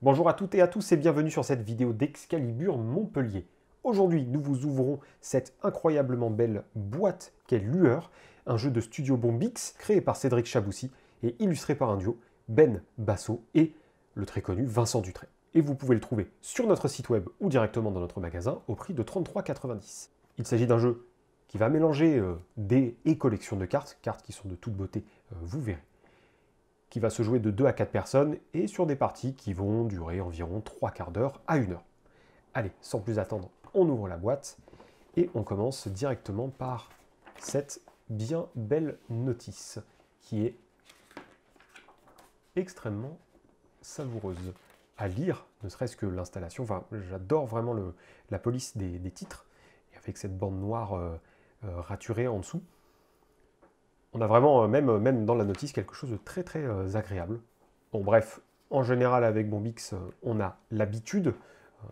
Bonjour à toutes et à tous et bienvenue sur cette vidéo d'Excalibur Montpellier. Aujourd'hui, nous vous ouvrons cette incroyablement belle boîte qu'est Lueur, un jeu de studio Bombix créé par Cédric Chaboussi et illustré par un duo, Ben Basso et le très connu Vincent Dutray. Et vous pouvez le trouver sur notre site web ou directement dans notre magasin au prix de 33,90 €. Il s'agit d'un jeu qui va mélanger dés et collections de cartes, cartes qui sont de toute beauté, vous verrez, qui va se jouer de 2 à 4 personnes et sur des parties qui vont durer environ 3 quarts d'heure à 1 heure. Allez, sans plus attendre, on ouvre la boîte et on commence directement par cette bien belle notice qui est extrêmement savoureuse à lire, ne serait-ce que l'installation. Enfin, j'adore vraiment la police des titres, et avec cette bande noire raturée en dessous. On a vraiment, même dans la notice, quelque chose de très très agréable. Bon bref, en général avec Bombix, on a l'habitude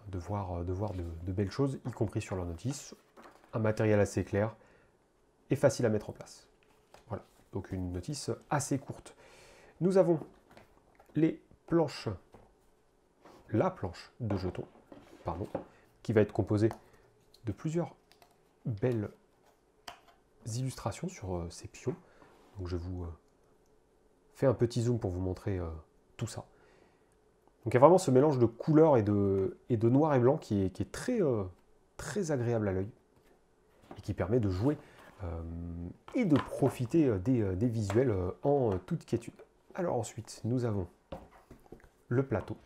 de voir de belles choses, y compris sur la notice. Un matériel assez clair et facile à mettre en place. Voilà, donc une notice assez courte. Nous avons les planches, la planche de jetons, pardon, qui va être composée de plusieurs belles illustrations sur ces pions. Donc je vous fais un petit zoom pour vous montrer tout ça. Donc il y a vraiment ce mélange de couleurs et de noir et blanc qui est très, très agréable à l'œil et qui permet de jouer et de profiter des visuels en toute quiétude. Alors ensuite, nous avons le plateau.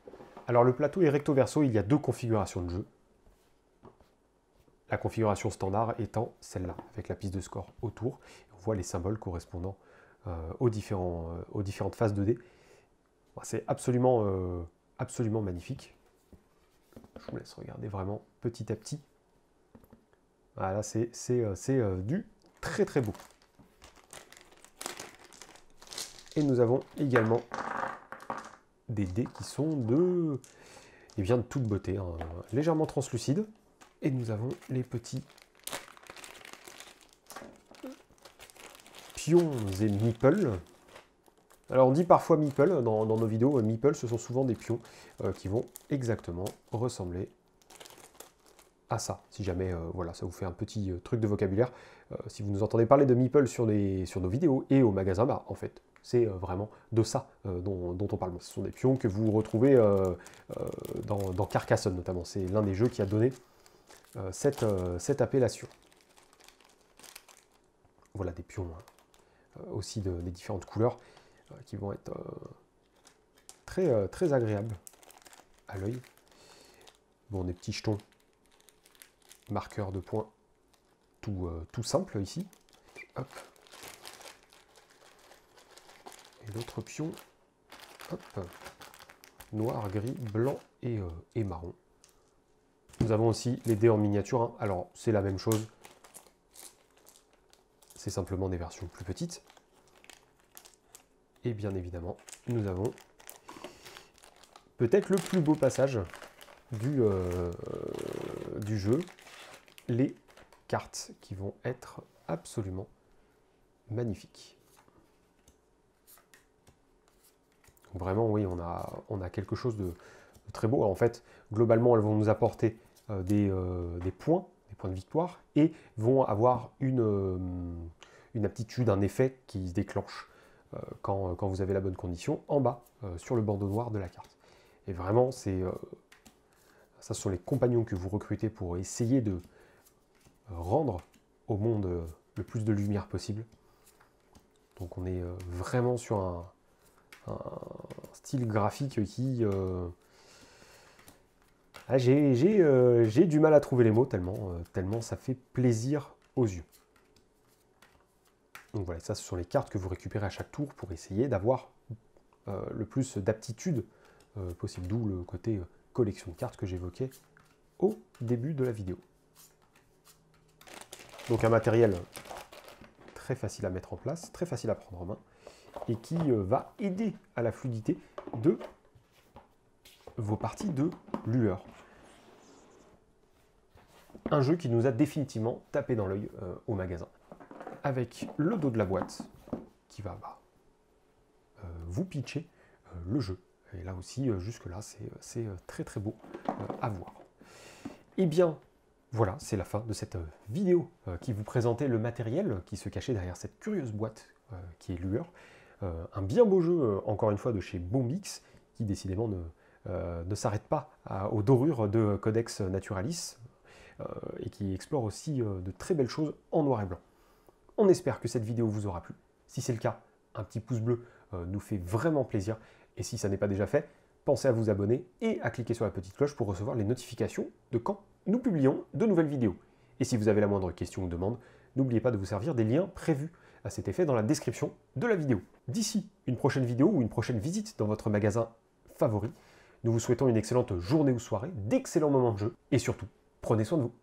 Alors le plateau est recto verso, il y a deux configurations de jeu. La configuration standard étant celle-là, avec la piste de score autour. On voit les symboles correspondant aux différentes phases de dés. C'est absolument, absolument magnifique. Je vous laisse regarder vraiment petit à petit. Voilà, c'est du très très beau. Et nous avons également des dés qui sont de toute beauté, hein, légèrement translucides. Et nous avons les petits pions et meeples. Alors on dit parfois meeple dans nos vidéos, meeple ce sont souvent des pions qui vont exactement ressembler à ça. Si jamais voilà, ça vous fait un petit truc de vocabulaire. Si vous nous entendez parler de meeple sur nos vidéos et au magasin, bah, en fait c'est vraiment de ça dont on parle. Ce sont des pions que vous retrouvez dans Carcassonne notamment. C'est l'un des jeux qui a donné cette appellation. Voilà des pions aussi des différentes couleurs qui vont être très, très agréables à l'œil. Bon, des petits jetons, marqueurs de points, tout simple ici. Hop. Et l'autre pion, hop, noir, gris, blanc et marron. Nous avons aussi les dés en miniature, hein. Alors c'est la même chose, c'est simplement des versions plus petites. Et bien évidemment, nous avons peut-être le plus beau passage du jeu, les cartes qui vont être absolument magnifiques. Donc vraiment, oui, on a quelque chose de très beau. En fait, globalement, elles vont nous apporter des points de victoire, et vont avoir une aptitude, un effet qui se déclenche quand vous avez la bonne condition, en bas, sur le bandeau noir de la carte. Et vraiment, ça, ce sont les compagnons que vous recrutez pour essayer de rendre au monde le plus de lumière possible. Donc on est vraiment sur un style graphique qui... j'ai du mal à trouver les mots, tellement ça fait plaisir aux yeux. Donc voilà, ça ce sont les cartes que vous récupérez à chaque tour pour essayer d'avoir le plus d'aptitude possible, d'où le côté collection de cartes que j'évoquais au début de la vidéo. Donc un matériel très facile à mettre en place, très facile à prendre en main, et qui va aider à la fluidité de vos parties de Lueur. Un jeu qui nous a définitivement tapé dans l'œil au magasin. Avec le dos de la boîte qui va vous pitcher le jeu Et là aussi, jusque-là, c'est très très beau à voir. Eh bien, voilà, c'est la fin de cette vidéo qui vous présentait le matériel qui se cachait derrière cette curieuse boîte qui est Lueur. Un bien beau jeu, encore une fois, de chez Bombix, qui décidément ne s'arrête pas aux dorures de Codex Naturalis, et qui explore aussi de très belles choses en noir et blanc. On espère que cette vidéo vous aura plu. Si c'est le cas, un petit pouce bleu nous fait vraiment plaisir. Et si ça n'est pas déjà fait, pensez à vous abonner et à cliquer sur la petite cloche pour recevoir les notifications de quand nous publions de nouvelles vidéos. Et si vous avez la moindre question ou demande, n'oubliez pas de vous servir des liens prévus à cet effet dans la description de la vidéo. D'ici une prochaine vidéo ou une prochaine visite dans votre magasin favori, nous vous souhaitons une excellente journée ou soirée, d'excellents moments de jeu, et surtout, prenez soin de vous.